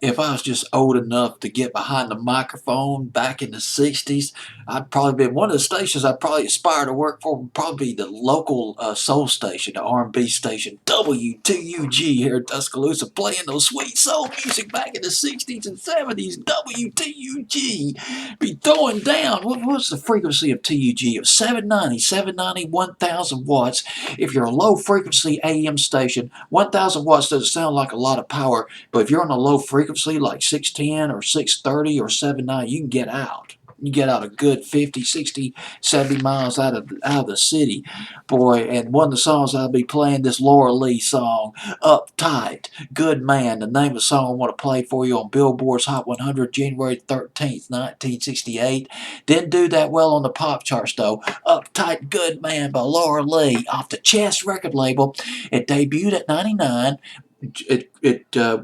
if I was just old enough to get behind the microphone back in the 60s, I'd probably been one of the stations I'd probably aspire to work for would probably be the local soul station, the R&B station, WTUG here in Tuscaloosa, playing those sweet soul music back in the 60s and 70s. WTUG be throwing down. What's the frequency of TUG? Of 790, 1,000 watts. If you're a low frequency AM station, 1,000 watts doesn't sound like a lot of power, but if you're on a low frequency like 610 or 630 or 790, you can get out. You get out a good 50, 60, 70 miles out of the city. Boy, and one of the songs I'll be playing, this Laura Lee song, Uptight, Good Man. The name of the song I want to play for you on Billboard's Hot 100, January 13th, 1968. Didn't do that well on the pop charts, though. Uptight, Good Man by Laura Lee off the Chess record label. It debuted at 99. It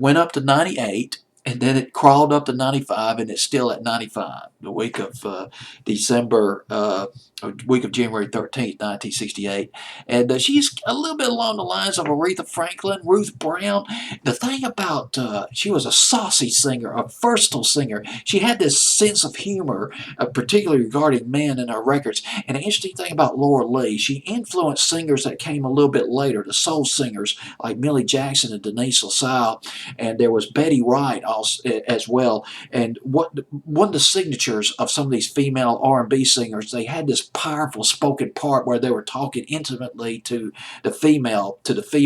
went up to 98, and then it crawled up to 95, and it's still at 95. The week of week of January 13th, 1968. And she's a little bit along the lines of Aretha Franklin, Ruth Brown. The thing about, she was a saucy singer, a versatile singer. She had this sense of humor, particularly regarding men in her records. And the interesting thing about Laura Lee, she influenced singers that came a little bit later, the soul singers like Millie Jackson and Denise LaSalle, and there was Betty Wright also, as well. And one of the signatures of some of these female R&B singers, they had this powerful spoken part where they were talking intimately to the female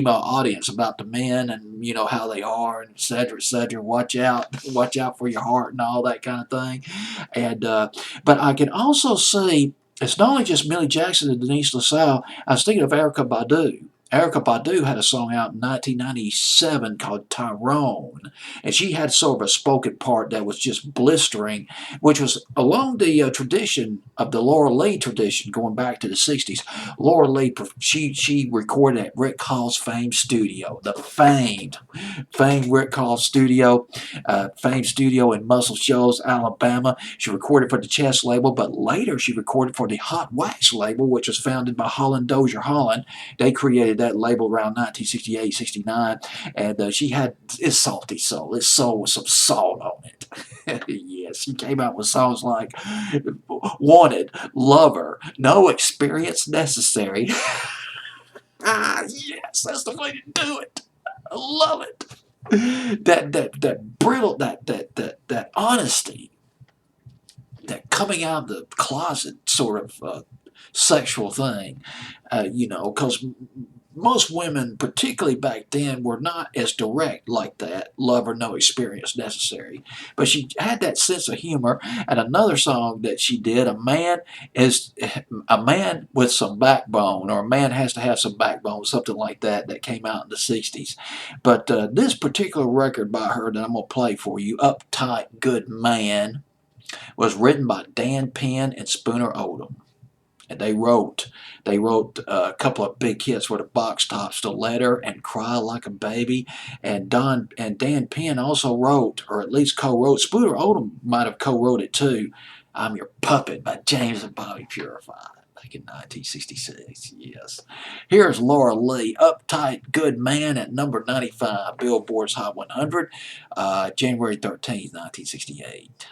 audience about the men and how they are and et cetera. Watch out for your heart and all that kind of thing. And but I can also see it's not only just Millie Jackson and Denise LaSalle. I was thinking of Erykah Badu. Erykah Badu had a song out in 1997 called Tyrone, and she had sort of a spoken part that was just blistering, which was along the tradition of the Laura Lee tradition going back to the 60s. Laura Lee, she recorded at Rick Hall's famed studio, the famed Rick Hall studio, famed studio in Muscle Shoals, Alabama. She recorded for the Chess label, but later she recorded for the Hot Wax label, which was founded by Holland Dozier Holland. They created that label around 1968, 69, and she had it's salty soul. It's soul with some salt on it. Yes, she came out with songs like Wanted, Lover, No Experience Necessary. Yes, that's the way to do it. I love it. That brittle, that honesty, that coming out of the closet sort of sexual thing, because most women, particularly back then, were not as direct like that. Love or no experience necessary. But she had that sense of humor. And another song that she did, a man with some backbone, or a man has to have some backbone, something like that, that came out in the 60s. But this particular record by her that I'm going to play for you, Uptight Good Man, was written by Dan Penn and Spooner Oldham. And they wrote a couple of big hits with the Box Tops, The Letter and Cry Like a Baby. And Dan Penn also wrote, or at least co-wrote, Spooner Oldham might have co-wrote it too, I'm Your Puppet by James and Bobby Purified back in 1966. Yes. Here's Laura Lee, Uptight Good Man at number 95, Billboard's Hot 100, January 13th, 1968.